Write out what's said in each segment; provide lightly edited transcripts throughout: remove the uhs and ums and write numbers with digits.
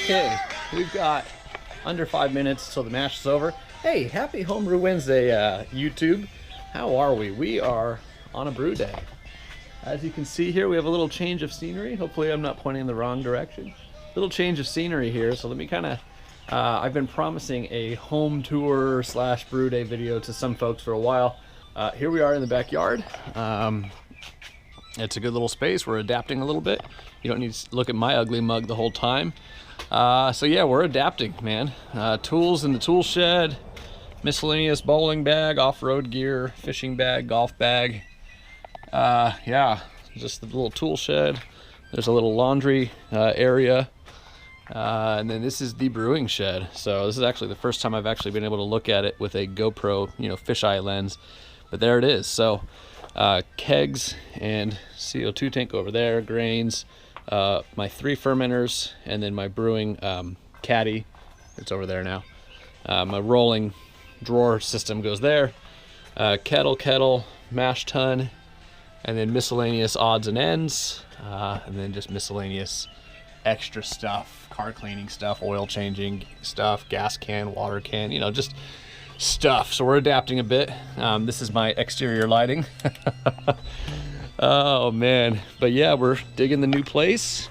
Okay, we've got under 5 minutes till the mash is over. Hey, happy Homebrew Wednesday, YouTube. How are we? We are on a brew day. As you can see here, we have a little change of scenery. Hopefully I'm not pointing in the wrong direction. Little change of scenery here, so let me kind of, I've been promising a home tour slash brew day video to some folks for a while. Here we are in the backyard. It's a good little space. We're adapting a little bit. You don't need to look at my ugly mug the whole time. So yeah, we're adapting, man. Tools in the tool shed, miscellaneous bowling bag, off-road gear, fishing bag, golf bag. Yeah, just the little tool shed. There's a little laundry area. And then this is the brewing shed. So this is actually the first time I've actually been able to look at it with a GoPro, fisheye lens. But there it is. So kegs and CO2 tank over there, grains, my 3 fermenters, and then my brewing caddy. It's over there now. My rolling drawer system goes there. Kettle, mash tun, and then miscellaneous odds and ends, and then just miscellaneous extra stuff, car cleaning stuff, oil changing stuff, gas can, water can, just stuff. So we're adapting a bit. This is my exterior lighting. Oh man, but yeah, we're digging the new place.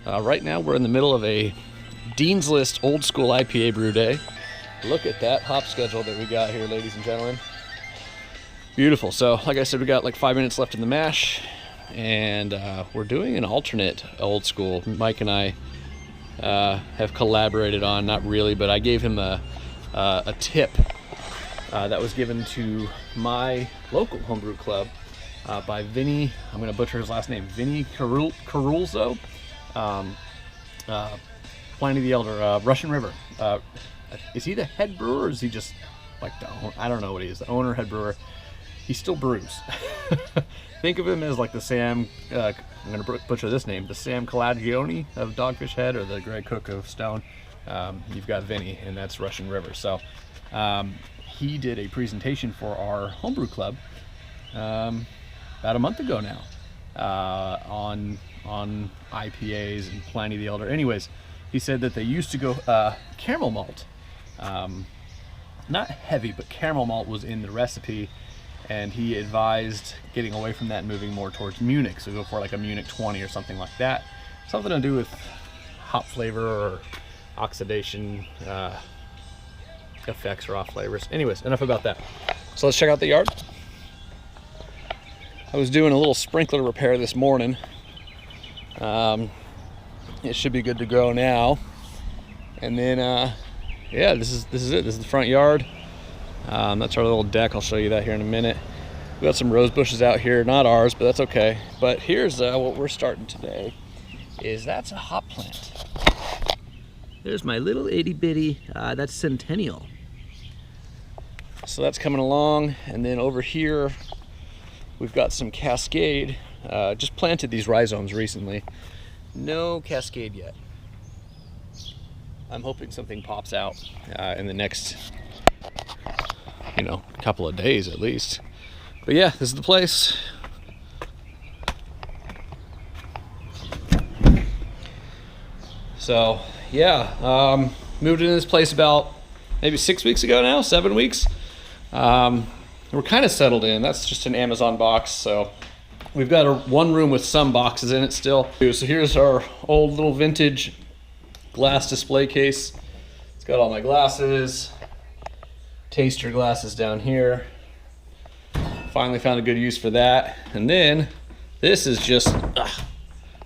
Right now we're in the middle of a Dean's List old school IPA brew day. Look at that hop schedule that we got here, ladies and gentlemen. Beautiful. So like I said, we got like 5 minutes left in the mash, and we're doing an alternate old school. Mike and I have collaborated on, not really, but I gave him a tip that was given to my local homebrew club by Vinny. I'm going to butcher his last name. Vinny Carulzo. Pliny the Elder, Russian River. Is he the head brewer, or is he just like I don't know what he is, the owner, head brewer? He still brews. Think of him as like the Sam, I'm going to butcher this name, the Sam Calagione of Dogfish Head, or the Greg Cook of Stone. You've got Vinny, and that's Russian River. So he did a presentation for our homebrew club about a month ago now on IPAs and Pliny the Elder. Anyways, he said that they used to go caramel malt. Not heavy, but caramel malt was in the recipe, and he advised getting away from that and moving more towards Munich. So go for like a Munich 20 or something like that. Something to do with hop flavor or oxidation effects or off flavors. Anyways, enough about that. So let's check out the yard. I was doing a little sprinkler repair this morning. It should be good to go now. And then yeah, this is it. This is the front yard. That's our little deck. I'll show you that here in a minute. We got some rose bushes out here, not ours, but that's okay. But here's what we're starting today. That's a hop plant. There's my little itty bitty. That's Centennial. So that's coming along, and then over here we've got some Cascade. Just planted these rhizomes recently. No Cascade yet. I'm hoping something pops out in the next, couple of days at least. But yeah, this is the place. So yeah, moved into this place about maybe 6 weeks ago now, 7 weeks. We're kind of settled in. That's just an Amazon box. So we've got one room with some boxes in it still. So here's our old little vintage glass display case. It's got all my glasses, taster glasses down here. Finally found a good use for that. And then this is just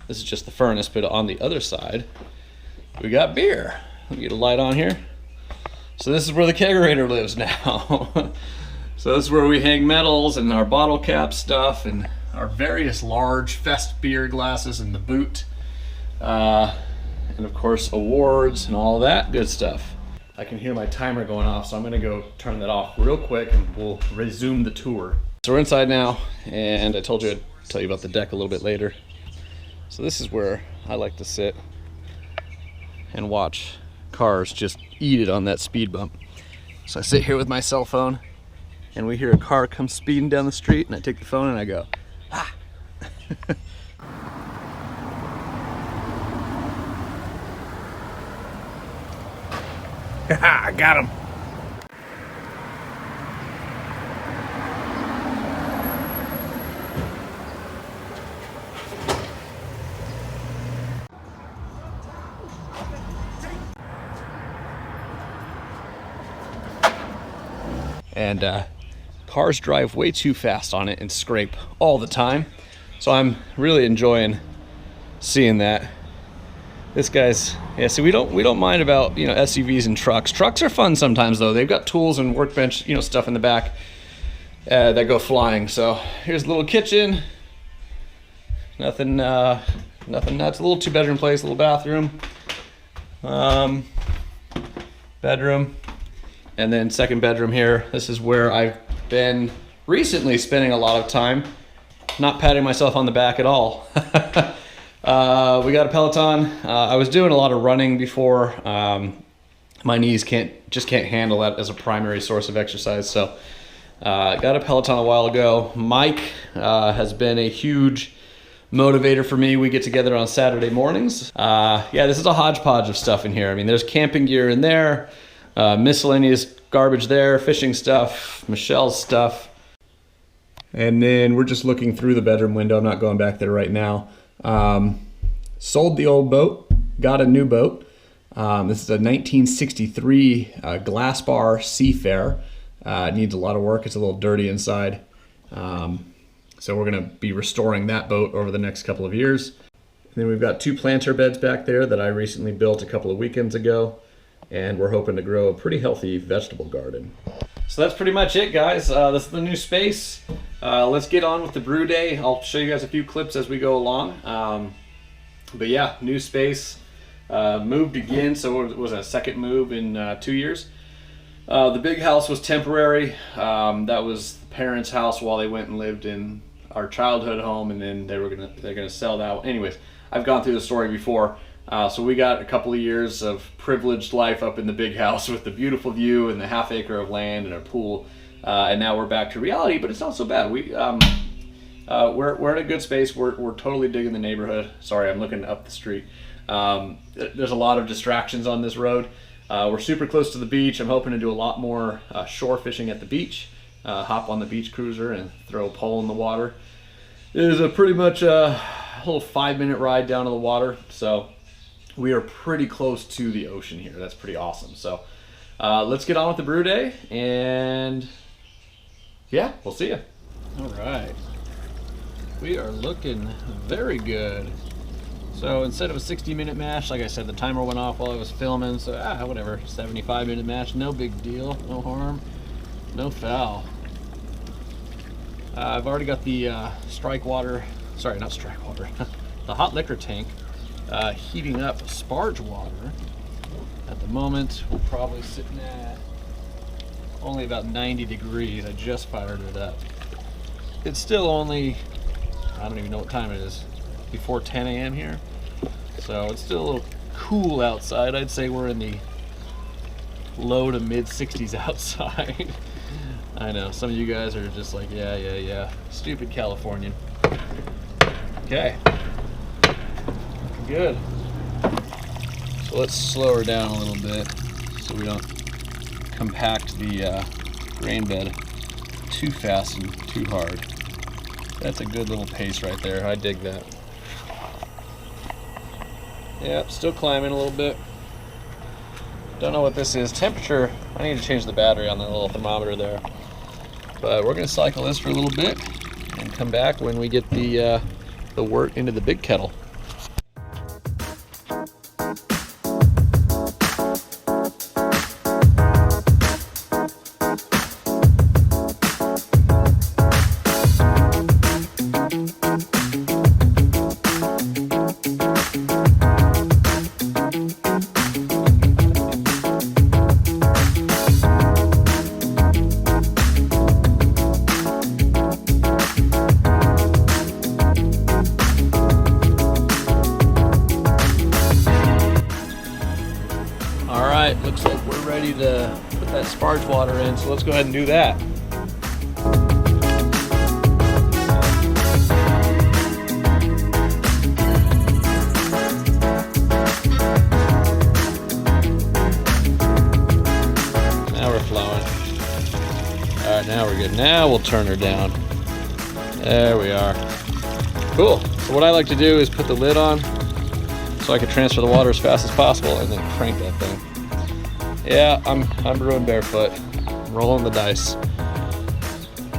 the furnace, but on the other side we got beer. Let me get a light on here. So this is where the kegerator lives now. So this is where we hang medals and our bottle cap stuff and our various large fest beer glasses in the boot. And of course awards and all that good stuff. I can hear my timer going off, so I'm gonna go turn that off real quick and we'll resume the tour. So we're inside now, and I told you I'd tell you about the deck a little bit later. So this is where I like to sit and watch cars just eat it on that speed bump. So I sit here with my cell phone, and we hear a car come speeding down the street, and I take the phone and I go, ah. I got him. And cars drive way too fast on it and scrape all the time. So I'm really enjoying seeing that. This guy's, yeah, see, we don't mind about, you know, SUVs and trucks. Trucks are fun sometimes though. They've got tools and workbench, you know, stuff in the back that go flying. So here's a little kitchen. Nothing nuts. A little 2-bedroom place, a little bathroom. Bedroom. And then second bedroom here. This is where I've been recently spending a lot of time, not patting myself on the back at all. We got a Peloton. I was doing a lot of running before. My knees can't handle that as a primary source of exercise. So got a Peloton a while ago. Mike has been a huge motivator for me. We get together on Saturday mornings. Yeah, this is a hodgepodge of stuff in here. I mean, there's camping gear in there. Miscellaneous garbage there, fishing stuff, Michelle's stuff. And then we're just looking through the bedroom window. I'm not going back there right now. Sold the old boat, got a new boat. This is a 1963 glass bar Seafair. It needs a lot of work. It's a little dirty inside. So we're gonna be restoring that boat over the next couple of years. And then we've got 2 planter beds back there that I recently built a couple of weekends ago. And we're hoping to grow a pretty healthy vegetable garden. So that's pretty much it, guys. This is the new space. Let's get on with the brew day. I'll show you guys a few clips as we go along. But yeah, new space. Moved again, so it was a second move in 2 years. The big house was temporary. That was the parents' house while they went and lived in our childhood home, and then they're gonna sell that. Anyways, I've gone through the story before. So we got a couple of years of privileged life up in the big house with the beautiful view and the half acre of land and a pool. And now we're back to reality, but it's not so bad. We're in a good space. We're totally digging the neighborhood. Sorry, I'm looking up the street. There's a lot of distractions on this road. We're super close to the beach. I'm hoping to do a lot more shore fishing at the beach. Hop on the beach cruiser and throw a pole in the water. It is a pretty much a little 5-minute ride down to the water. So we are pretty close to the ocean here. That's pretty awesome. So let's get on with the brew day, and yeah, we'll see you. All right, we are looking very good. So instead of a 60-minute mash, like I said, the timer went off while I was filming, so whatever, 75-minute mash, no big deal, no harm, no foul. I've already got the the hot liquor tank heating up sparge water. At the moment, we're probably sitting at only about 90 degrees. I just fired it up. It's still only, I don't even know what time it is, before 10 a.m. here. So it's still a little cool outside. I'd say we're in the low to mid 60s outside. I know, some of you guys are just like, yeah. Stupid Californian. Okay. Good. So let's slow her down a little bit so we don't compact the grain bed too fast and too hard. That's a good little pace right there. I dig that. Yeah, still climbing a little bit. Don't know what this is. Temperature, I need to change the battery on the little thermometer there. But we're gonna cycle this for a little bit and come back when we get the wort into the big kettle. Looks like we're ready to put that sparge water in, so let's go ahead and do that. good. Now we'll turn her down. There we are. Cool. So what I like to do is put the lid on so I can transfer the water as fast as possible and then crank that thing. Yeah, I'm brewing barefoot. I'm rolling the dice.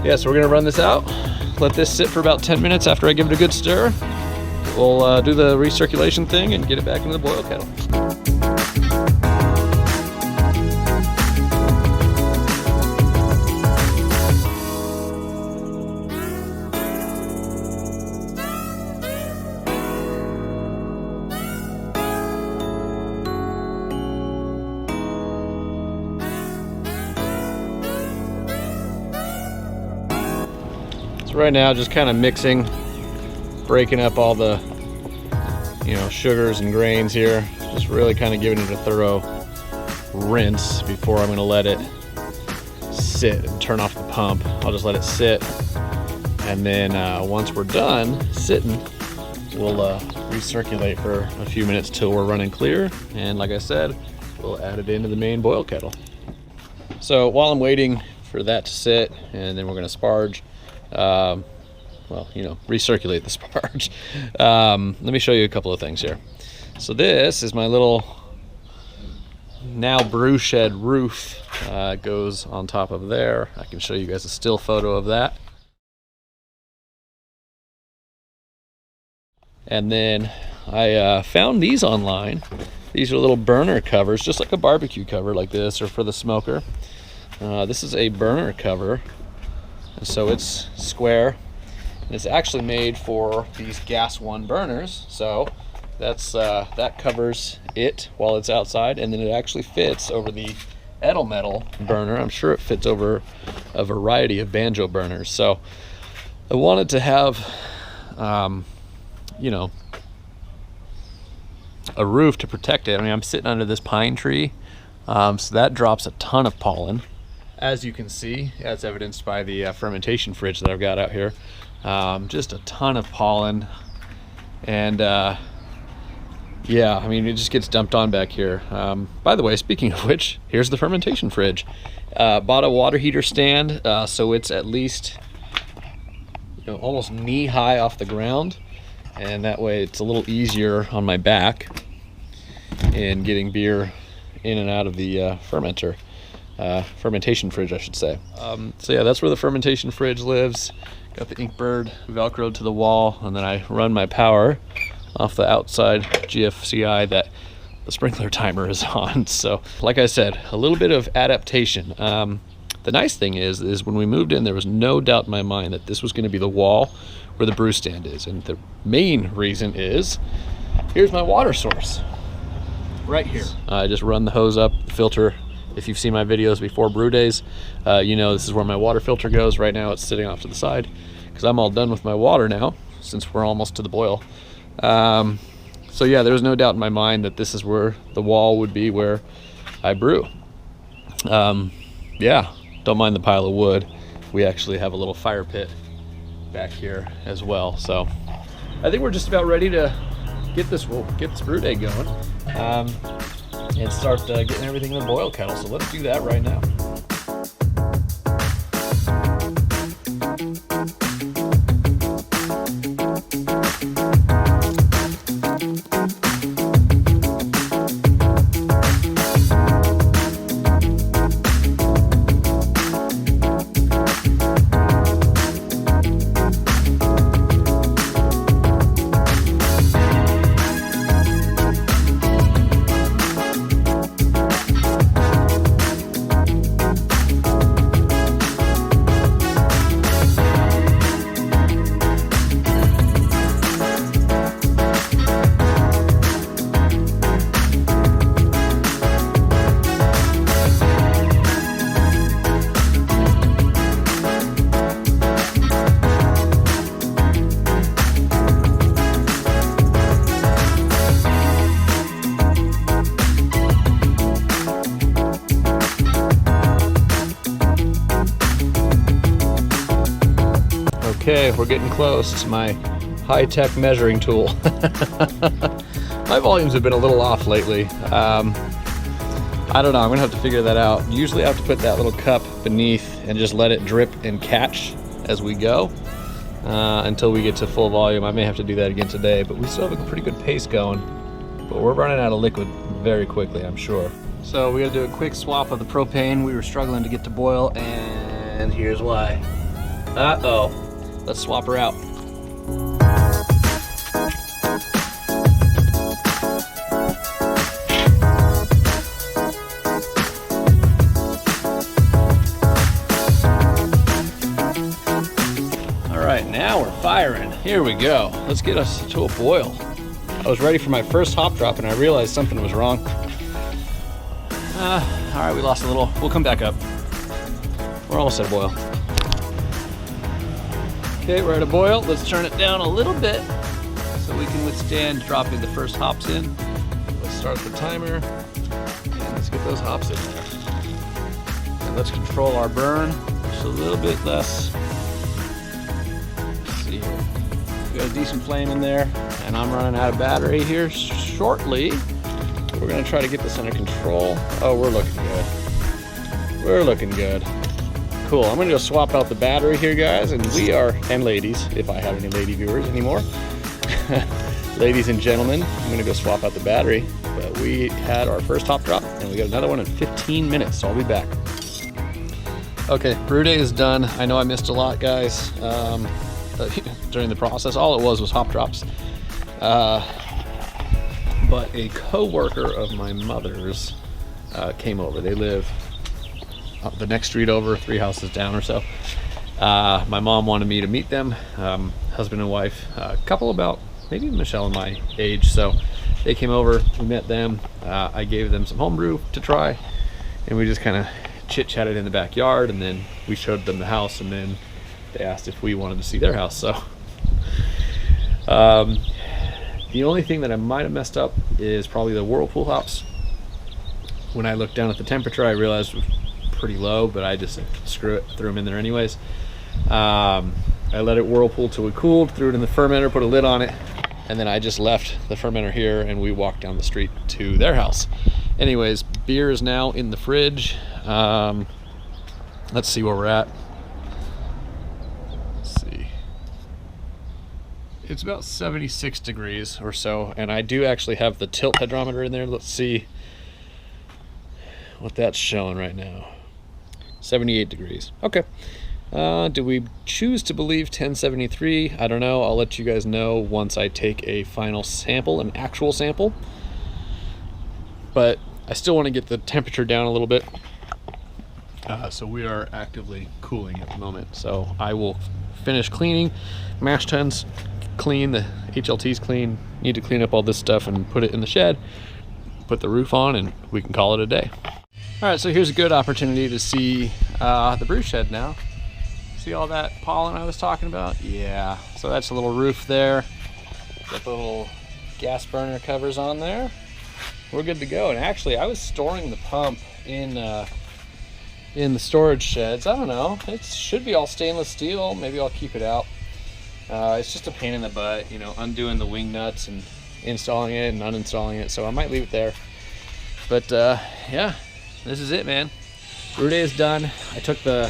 Yeah, so we're gonna run this out. Let this sit for about 10 minutes after I give it a good stir. We'll do the recirculation thing and get it back into the boil kettle. Right now, just kind of mixing, breaking up all the, sugars and grains here. Just really kind of giving it a thorough rinse before I'm going to let it sit and turn off the pump. I'll just let it sit, and then once we're done sitting, we'll recirculate for a few minutes till we're running clear. And like I said, we'll add it into the main boil kettle. So while I'm waiting for that to sit, and then we're going to sparge. Recirculate the sparge. Let me show you a couple of things here. So this is my little now brew shed roof. It goes on top of there. I can show you guys a still photo of that. And then I found these online. These are little burner covers, just like a barbecue cover like this, or for the smoker. This is a burner cover. And so it's square, and it's actually made for these gas one burners. So that's that covers it while it's outside, and then it actually fits over the Edel metal burner. I'm sure it fits over a variety of banjo burners. So I wanted to have, a roof to protect it. I mean, I'm sitting under this pine tree, so that drops a ton of pollen. As you can see, as evidenced by the fermentation fridge that I've got out here, just a ton of pollen, and it just gets dumped on back here. By the way, speaking of which, here's the fermentation fridge. Bought a water heater stand, so it's at least almost knee high off the ground, and that way it's a little easier on my back in getting beer in and out of the fermentation fridge, I should say. So yeah, that's where the fermentation fridge lives. Got the Inkbird velcroed to the wall, and then I run my power off the outside GFCI that the sprinkler timer is on. So like I said, a little bit of adaptation. The nice thing is when we moved in, there was no doubt in my mind that this was going to be the wall where the brew stand is. And the main reason is, here's my water source right here. I just run the hose up, the filter. If you've seen my videos before brew days, this is where my water filter goes. Right now it's sitting off to the side because I'm all done with my water now, since we're almost to the boil. So yeah, there's no doubt in my mind that this is where the wall would be where I brew. Yeah, don't mind the pile of wood. We actually have a little fire pit back here as well. So I think we're just about ready to get this brew day going. And start getting everything in the boil kettle. So let's do that right now. Okay, we're getting close to my high-tech measuring tool. My volumes have been a little off lately. I don't know, I'm gonna have to figure that out. Usually I have to put that little cup beneath and just let it drip and catch as we go until we get to full volume. I may have to do that again today, but we still have a pretty good pace going. But we're running out of liquid very quickly, I'm sure. So we gotta do a quick swap of the propane. We were struggling to get to boil, and here's why. Uh-oh. Let's swap her out. All right, now we're firing. Here we go. Let's get us to a boil. I was ready for my first hop drop and I realized something was wrong. All right, we lost a little. We'll come back up. We're almost at a boil. Okay, we're at a boil. Let's turn it down a little bit so we can withstand dropping the first hops in. Let's start the timer and let's get those hops in there. And let's control our burn just a little bit less. Let's see here. We got a decent flame in there and I'm running out of battery here shortly. We're gonna try to get this under control. Oh, we're looking good. We're looking good. Cool, I'm gonna go swap out the battery here, guys, and we are, and ladies, if I have any lady viewers anymore. Ladies and gentlemen, I'm gonna go swap out the battery, but we had our first hop drop and we got another one in 15 minutes, so I'll be back. Okay, brew day is done. I know I missed a lot, guys, during the process. All it was hop drops. But a co-worker of my mother's came over. They live up the next street over, 3 houses down or so. My mom wanted me to meet them, husband and wife, a couple about maybe Michelle and my age. So they came over, we met them. I gave them some homebrew to try, and we just kind of chit-chatted in the backyard, and then we showed them the house, and then they asked if we wanted to see their house. So the only thing that I might have messed up is probably the whirlpool hops. When I looked down at the temperature, I realized it was pretty low, but I just screw it, threw them in there anyways. I let it whirlpool till it cooled, threw it in the fermenter, put a lid on it, and then I just left the fermenter here and we walked down the street to their house. Anyways, beer is now in the fridge. Let's see where we're at. Let's see. It's about 76 degrees or so, and I do actually have the tilt hydrometer in there. Let's see what that's showing right now. 78 degrees. Okay. Do we choose to believe 1073? I don't know. I'll let you guys know once I take a final sample, an actual sample. But I still want to get the temperature down a little bit. So we are actively cooling at the moment. So I will finish cleaning. Mash tuns clean, the HLT's clean. Need to clean up all this stuff and put it in the shed. Put the roof on and we can call it a day. All right, so here's a good opportunity to see the brew shed now. See all that pollen I was talking about? Yeah, so that's a little roof there. Got the little gas burner covers on there. We're good to go. And actually, I was storing the pump in the storage sheds. I don't know, it should be all stainless steel. Maybe I'll keep it out. It's just a pain in the butt, you know, undoing the wing nuts and installing it and uninstalling it. So I might leave it there. But yeah, this is it, man. Brew day is done. I took the,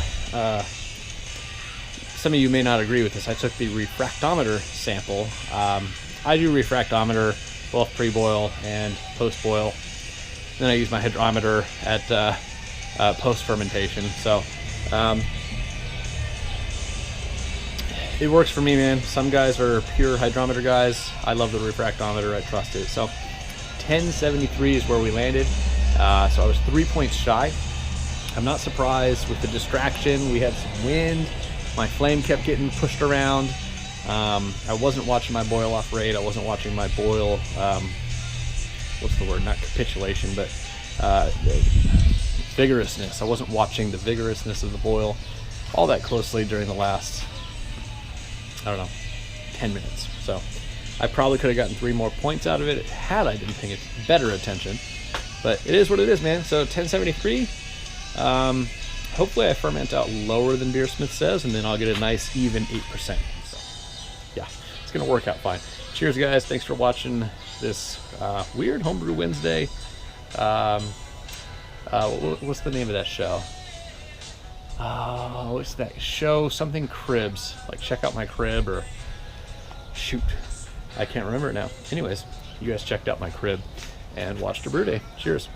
some of you may not agree with this, I took the refractometer sample. I do refractometer both pre-boil and post-boil. Then I use my hydrometer at post-fermentation. So it works for me, man. Some guys are pure hydrometer guys. I love the refractometer, I trust it. So 1073 is where we landed. So I was 3 points shy. I'm not surprised with the distraction. We had some wind. My flame kept getting pushed around. I wasn't watching my boil off rate. I wasn't watching my boil, what's the word? Not capitulation, but vigorousness. I wasn't watching the vigorousness of the boil all that closely during the last, I don't know, 10 minutes. So I probably could have gotten 3 more points out of it had I been paying better attention. But it is what it is, man. So 1073. Hopefully I ferment out lower than Beersmith says, and then I'll get a nice even 8%. So yeah, it's gonna work out fine. Cheers, guys. Thanks for watching this weird homebrew Wednesday. What's the name of that show? What's that show? Something Cribs. Like Check Out My Crib, or shoot, I can't remember it now. Anyways, you guys checked out my crib and watched a brew day. Cheers.